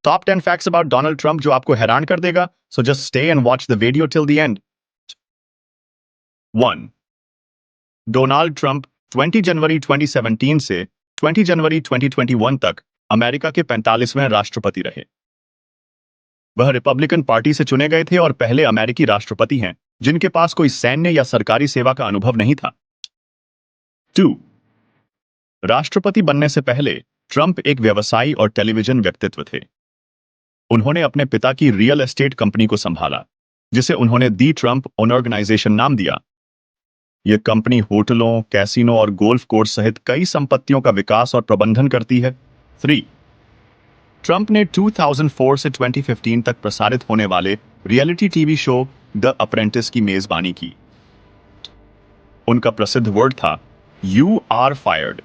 Top 10 facts about Donald Trump जो आपको हैरान कर देगा, so just stay and watch the video till the end. 1. Donald Trump 20 जनवरी 2017 से 20 जनवरी 2021 तक अमेरिका के 45वें राष्ट्रपति रहे। वह रिपब्लिकन पार्टी से चुने गए थे और पहले अमेरिकी राष्ट्रपति हैं जिनके पास कोई सैन्य या सरकारी सेवा का अनुभव नहीं था। 2. राष्ट्रपति बनने से पहले ट्रंप एक व्यवसायी और टेलीविजन व्यक्तित्व थे। उन्होंने अपने पिता की रियल एस्टेट कंपनी को संभाला, जिसे उन्होंने दी ट्रंप ऑर्गेनाइजेशन नाम दिया। यह कंपनी होटलों, कैसीनो और गोल्फ कोर्स सहित कई संपत्तियों का विकास और प्रबंधन करती है। 3. ट्रंप ने 2004 से 2015 तक प्रसारित होने वाले reality TV show the apprentice की मेजबानी की। उनका प्रसिद्ध वर्ड था "यू आर फायर्ड",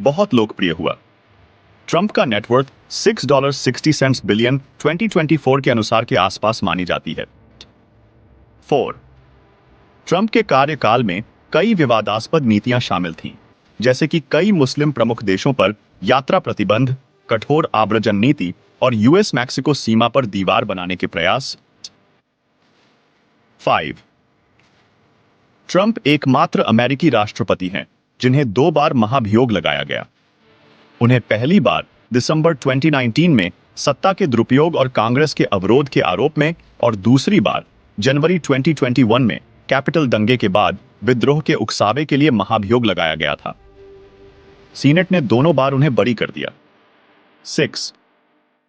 बहुत लोकप्रिय हुआ। ट्रंप का नेटवर्थ $6.60 बिलियन 2024 के अनुसार के आसपास मानी जाती है। 4. ट्रंप के कार्यकाल में कई विवादास्पद नीतियां शामिल थीं, जैसे कि कई मुस्लिम प्रमुख देशों पर यात्रा प्रतिबंध, कठोर आव्रजन नीति और यूएस मैक्सिको सीमा पर दीवार बनाने के प्रयास। 5. ट्रंप एकमात्र अमेरिकी राष्ट्रपति हैं जिन्हें 2 बार महाभियोग लगाया गया। उन्हें पहली बार दिसंबर 2019 में सत्ता के दुरुपयोग और कांग्रेस के अवरोध के आरोप में, और दूसरी बार जनवरी 2021 में कैपिटल दंगे के बाद विद्रोह के उकसावे के लिए महाभियोग लगाया गया था। सीनेट ने दोनों बार उन्हें बरी कर दिया। 6.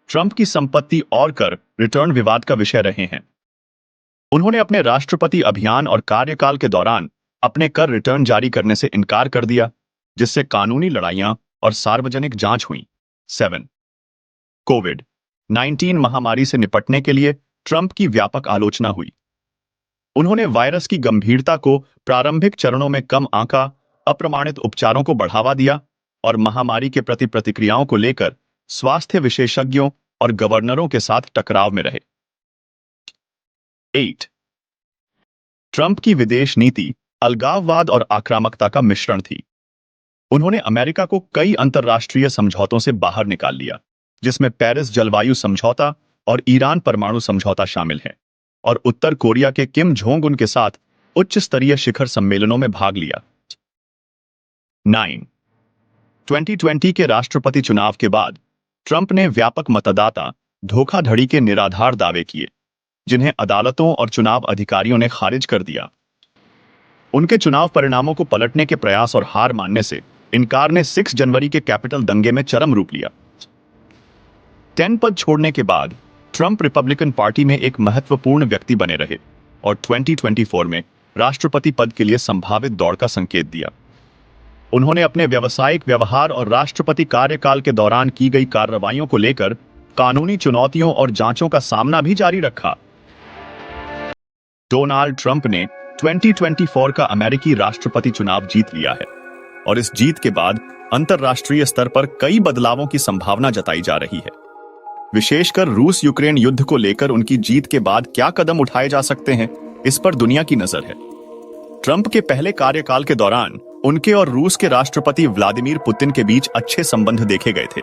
ट्रंप की संपत्ति और कर रिटर्न विवाद का विषय रहे हैं। उन्होंने अपने राष्ट्रपति अभियान और कार्यकाल के दौरान अपने कर रिटर्न जारी करने से इनकार कर दिया, जिससे कानूनी लड़ाइयां और सार्वजनिक जांच हुई। 7. कोविड-19 महामारी से निपटने के लिए ट्रंप की व्यापक आलोचना हुई। उन्होंने वायरस की गंभीरता को प्रारंभिक चरणों में कम आंका, अप्रमाणित उपचारों को बढ़ावा दिया और महामारी के प्रति प्रतिक्रियाओं को लेकर स्वास्थ्य विशेषज्ञों और गवर्नरों के साथ टकराव में रहे। 8. ट्रंप की विदेश नीति अलगाववाद और आक्रामकता का मिश्रण थी। उन्होंने अमेरिका को कई अंतर्राष्ट्रीय समझौतों से बाहर निकाल लिया, जिसमें पेरिस जलवायु समझौता और ईरान परमाणु समझौता शामिल है, और उत्तर कोरिया के किम जोंग उन के साथ उच्च स्तरीय शिखर सम्मेलनों में भाग लिया। 9. 2020 के राष्ट्रपति चुनाव के बाद ट्रंप ने व्यापक मतदाता धोखाधड़ी के निराधार दावे किए, जिन्हें अदालतों और चुनाव अधिकारियों ने खारिज कर दिया। उनके चुनाव परिणामों को पलटने के प्रयास और हार मानने से इनकार ने 6 जनवरी के कैपिटल दंगे में चरम रूप लिया। 10 पद छोड़ने के बाद ट्रंप रिपब्लिकन पार्टी में एक महत्वपूर्ण व्यक्ति बने रहे और 2024 में राष्ट्रपति पद के लिए संभावित दौड़ का संकेत दिया। उन्होंने अपने व्यावसायिक व्यवहार और राष्ट्रपति कार्यकाल के दौरान की गई कार्रवाइयों को लेकर कानूनी चुनौतियों और जांचों का सामना भी जारी रखा। डोनाल्ड ट्रंप ने 2024 का अमेरिकी राष्ट्रपति चुनाव जीत लिया है और इस जीत के बाद अंतर्राष्ट्रीय स्तर पर कई बदलावों की संभावना जताई जा रही है। विशेषकर रूस यूक्रेन युद्ध को लेकर उनकी जीत के बाद क्या कदम उठाए जा सकते हैं, इस पर दुनिया की नजर है। ट्रंप के पहले कार्यकाल के दौरान उनके और रूस के राष्ट्रपति व्लादिमीर पुतिन के बीच अच्छे संबंध देखे गए थे।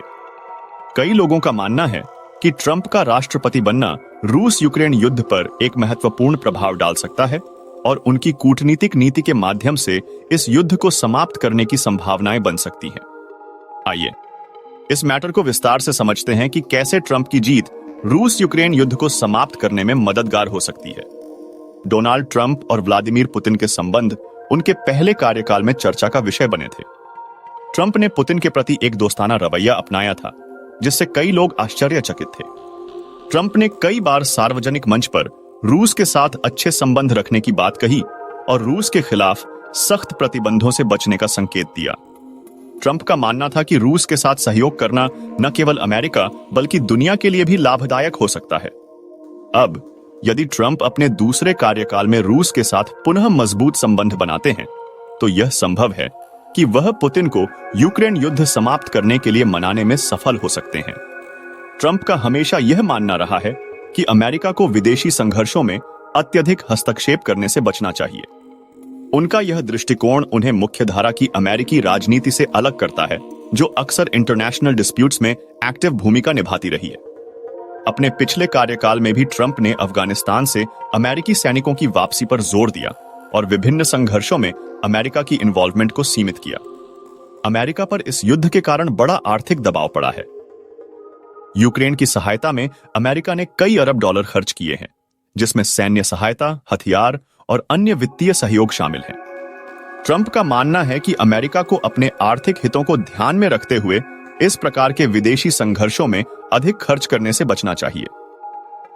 कई लोगों का मानना है कि ट्रंप का राष्ट्रपति बनना रूस यूक्रेन युद्ध पर एक महत्वपूर्ण प्रभाव डाल सकता है और उनकी कूटनीतिक नीति के माध्यम से इस युद्ध को समाप्त करने की संभावनाएं बन सकती हैं। आइए इस मैटर को विस्तार से समझते हैं कि कैसे ट्रंप की जीत रूस यूक्रेन युद्ध को समाप्त करने में मददगार हो सकती है। डोनाल्ड ट्रंप और व्लादिमीर पुतिन के संबंध उनके पहले कार्यकाल में चर्चा का विषय बने थे। ट्रंप ने पुतिन के प्रति एक दोस्ताना रवैया अपनाया था, जिससे कई लोग आश्चर्यचकित थे। ट्रंप ने कई बार सार्वजनिक मंच पर रूस के साथ अच्छे संबंध रखने की बात कही और रूस के खिलाफ सख्त प्रतिबंधों से बचने का संकेत दिया। ट्रंप का मानना था कि रूस के साथ सहयोग करना न केवल अमेरिका बल्कि दुनिया के लिए भी लाभदायक हो सकता है। अब यदि ट्रंप अपने दूसरे कार्यकाल में रूस के साथ पुनः मजबूत संबंध बनाते हैं, तो यह संभव है कि वह पुतिन को यूक्रेन युद्ध समाप्त करने के लिए मनाने में सफल हो सकते हैं। ट्रंप का हमेशा यह मानना रहा है कि अमेरिका को विदेशी संघर्षों में अत्यधिक हस्तक्षेप करने से बचना चाहिए। उनका यह दृष्टिकोण उन्हें मुख्यधारा की अमेरिकी राजनीति से अलग करता है, जो अक्सर इंटरनेशनल डिस्प्यूट्स में एक्टिव भूमिका निभाती रही है। अपने पिछले कार्यकाल में भी ट्रंप ने अफगानिस्तान से अमेरिकी सैनिकों की वापसी पर जोर दिया और विभिन्न संघर्षों में अमेरिका की इन्वॉल्वमेंट को सीमित किया। अमेरिका पर इस युद्ध के कारण बड़ा आर्थिक दबाव पड़ा है। यूक्रेन की सहायता में अमेरिका ने कई अरब डॉलर खर्च किए हैं, जिसमें सैन्य सहायता, हथियार और अन्य वित्तीय सहयोग शामिल है। ट्रंप का मानना है कि अमेरिका को अपने आर्थिक हितों को ध्यान में रखते हुए इस प्रकार के विदेशी संघर्षों में अधिक खर्च करने से बचना चाहिए।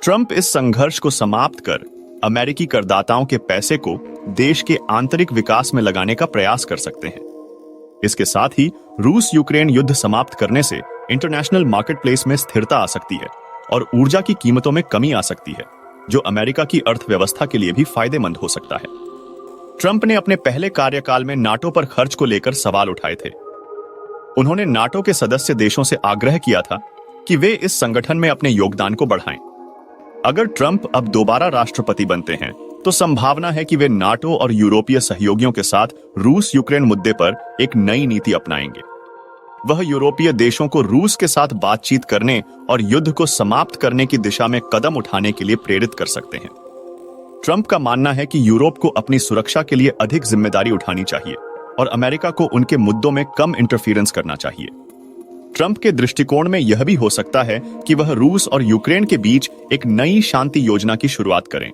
ट्रंप इस संघर्ष को समाप्त कर अमेरिकी करदाताओं के पैसे को देश के आंतरिक विकास में लगाने का प्रयास कर सकते हैं। इसके साथ ही रूस यूक्रेन युद्ध समाप्त करने से इंटरनेशनल मार्केटप्लेस में स्थिरता आ सकती है और ऊर्जा की कीमतों में कमी आ सकती है, जो अमेरिका की अर्थव्यवस्था के लिए भी फायदेमंद हो सकता है। ट्रंप ने अपने पहले कार्यकाल में नाटो पर खर्च को लेकर सवाल उठाए थे। उन्होंने नाटो के सदस्य देशों से आग्रह किया था कि वे इस संगठन में अपने योगदान को बढ़ाएं। अगर ट्रंप अब दोबारा राष्ट्रपति बनते हैं तो संभावना है कि वे नाटो और यूरोपीय सहयोगियों के साथ रूस यूक्रेन मुद्दे पर एक नई नीति अपनाएंगे। वह यूरोपीय देशों को रूस के साथ बातचीत करने और युद्ध को समाप्त करने की दिशा में कदम उठाने के लिए प्रेरित कर सकते हैं। ट्रंप का मानना है कि यूरोप को अपनी सुरक्षा के लिए अधिक जिम्मेदारी उठानी चाहिए और अमेरिका को उनके मुद्दों में कम इंटरफेरेंस करना चाहिए। ट्रंप के दृष्टिकोण में यह भी हो सकता है कि वह रूस और यूक्रेन के बीच एक नई शांति योजना की शुरुआत करें।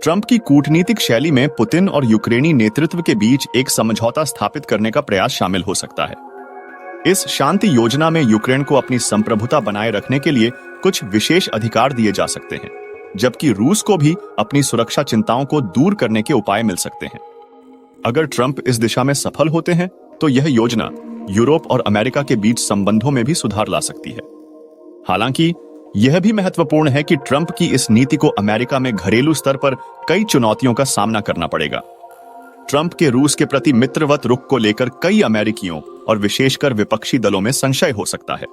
ट्रंप की कूटनीतिक शैली में पुतिन और यूक्रेनी नेतृत्व के बीच एक समझौता स्थापित करने का प्रयास शामिल हो सकता है। इस शांति योजना में यूक्रेन को अपनी संप्रभुता बनाए रखने के लिए कुछ विशेष अधिकार दिए जा सकते हैं, जबकि रूस को भी अपनी सुरक्षा चिंताओं को दूर करने के उपाय मिल सकते हैं। अगर ट्रंप इस दिशा में सफल होते हैं तो यह योजना यूरोप और अमेरिका के बीच संबंधों में भी सुधार ला सकती है। हालांकि यह भी महत्वपूर्ण है कि ट्रंप की इस नीति को अमेरिका में घरेलू स्तर पर कई चुनौतियों का सामना करना पड़ेगा। ट्रंप के रूस के प्रति मित्रवत रुख को लेकर कई अमेरिकियों और विशेषकर विपक्षी दलों में संशय हो सकता है।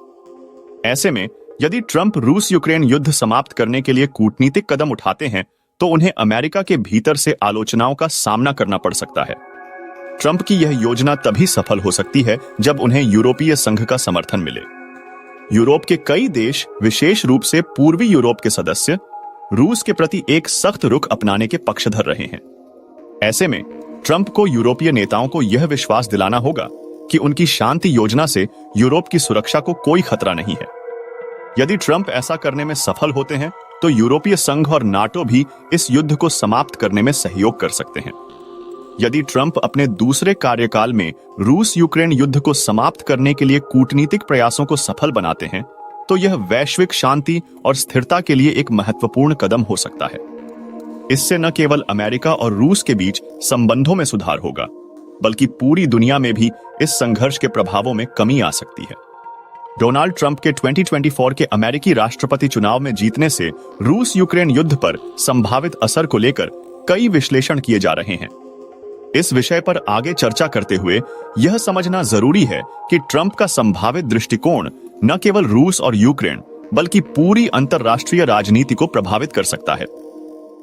ऐसे में यदि ट्रंप रूस यूक्रेन युद्ध समाप्त करने के लिए कूटनीतिक कदम उठाते हैं तो उन्हें अमेरिका के भीतर से आलोचनाओं का सामना करना पड़ सकता है। ट्रंप की यह योजना तभी सफल हो सकती है जब उन्हें यूरोपीय संघ का समर्थन मिले। यूरोप के कई देश, विशेष रूप से पूर्वी यूरोप के सदस्य, रूस के प्रति एक सख्त रुख अपनाने के पक्षधर रहे हैं। ऐसे में ट्रंप को यूरोपीय नेताओं को यह विश्वास दिलाना होगा कि उनकी शांति योजना से यूरोप की सुरक्षा को कोई खतरा नहीं है। यदि ट्रंप ऐसा करने में सफल होते हैं तो यूरोपीय संघ और नाटो भी इस युद्ध को समाप्त करने में सहयोग कर सकते हैं। यदि ट्रंप अपने दूसरे कार्यकाल में रूस यूक्रेन युद्ध को समाप्त करने के लिए कूटनीतिक प्रयासों को सफल बनाते हैं तो यह वैश्विक शांति और स्थिरता के लिए एक महत्वपूर्ण कदम हो सकता है। इससे न केवल अमेरिका और रूस के बीच संबंधों में सुधार होगा, बल्कि पूरी दुनिया में भी इस संघर्ष के प्रभावों में कमी आ सकती है। डोनाल्ड ट्रंप के 2024 के अमेरिकी राष्ट्रपति चुनाव में जीतने से रूस यूक्रेन युद्ध पर संभावित असर को लेकर कई विश्लेषण किए जा रहे हैं। इस विषय पर आगे चर्चा करते हुए यह समझना जरूरी है कि ट्रंप का संभावित दृष्टिकोण न केवल रूस और यूक्रेन बल्कि पूरी अंतरराष्ट्रीय राजनीति को प्रभावित कर सकता है।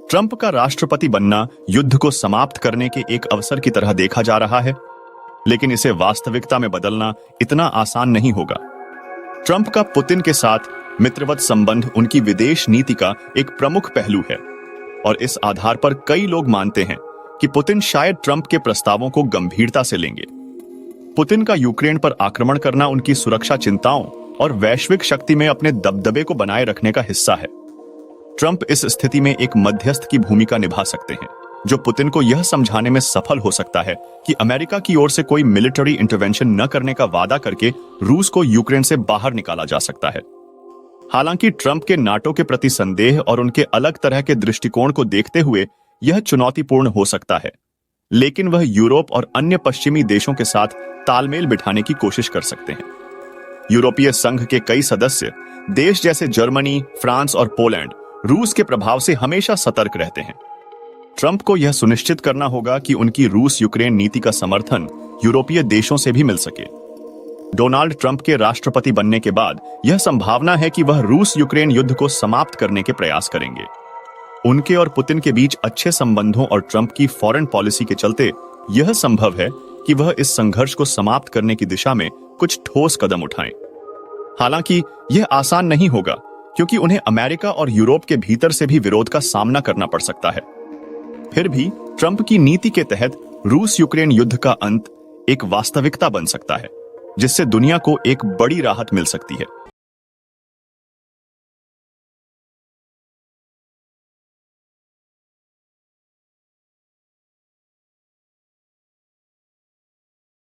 ट्रंप का राष्ट्रपति बनना युद्ध को समाप्त करने के एक अवसर की तरह देखा जा रहा है, लेकिन इसे वास्तविकता में बदलना इतना आसान नहीं होगा। ट्रंप का पुतिन के साथ मित्रवत संबंध उनकी विदेश नीति का एक प्रमुख पहलू है और इस आधार पर कई लोग मानते हैं कि पुतिन शायद ट्रंप के प्रस्तावों को गंभीरता से लेंगे। पुतिन का यूक्रेन पर आक्रमण करना उनकी सुरक्षा चिंताओं और वैश्विक शक्ति में अपने दबदबे को बनाए रखने का हिस्सा है। ट्रंप इस स्थिति में एक मध्यस्थ की भूमिका निभा सकते हैं, जो पुतिन को यह समझाने में सफल हो सकता है कि अमेरिका की ओर से कोई मिलिट्री इंटरवेंशन न करने का वादा करके रूस को यूक्रेन से बाहर निकाला जा सकता है। हालांकि ट्रंप के नाटो के प्रति संदेह और उनके अलग तरह के दृष्टिकोण को देखते हुए यह चुनौतीपूर्ण हो सकता है, लेकिन वह यूरोप और अन्य पश्चिमी देशों के साथ तालमेल बिठाने की कोशिश कर सकते हैं। यूरोपीय संघ के कई सदस्य देश जैसे जर्मनी, फ्रांस और पोलैंड रूस के प्रभाव से हमेशा सतर्क रहते हैं। ट्रंप को यह सुनिश्चित करना होगा कि उनकी रूस यूक्रेन नीति का समर्थन यूरोपीय देशों से भी मिल सके। डोनाल्ड ट्रंप के राष्ट्रपति बनने के बाद यह संभावना है कि वह रूस यूक्रेन युद्ध को समाप्त करने के प्रयास करेंगे। उनके और पुतिन के बीच अच्छे संबंधों और ट्रंप की फॉरेन पॉलिसी के चलते यह संभव है कि वह इस संघर्ष को समाप्त करने की दिशा में कुछ ठोस कदम उठाएं। हालांकि यह आसान नहीं होगा, क्योंकि उन्हें अमेरिका और यूरोप के भीतर से भी विरोध का सामना करना पड़ सकता है। फिर भी ट्रंप की नीति के तहत रूस यूक्रेन युद्ध का अंत एक वास्तविकता बन सकता है, जिससे दुनिया को एक बड़ी राहत मिल सकती है।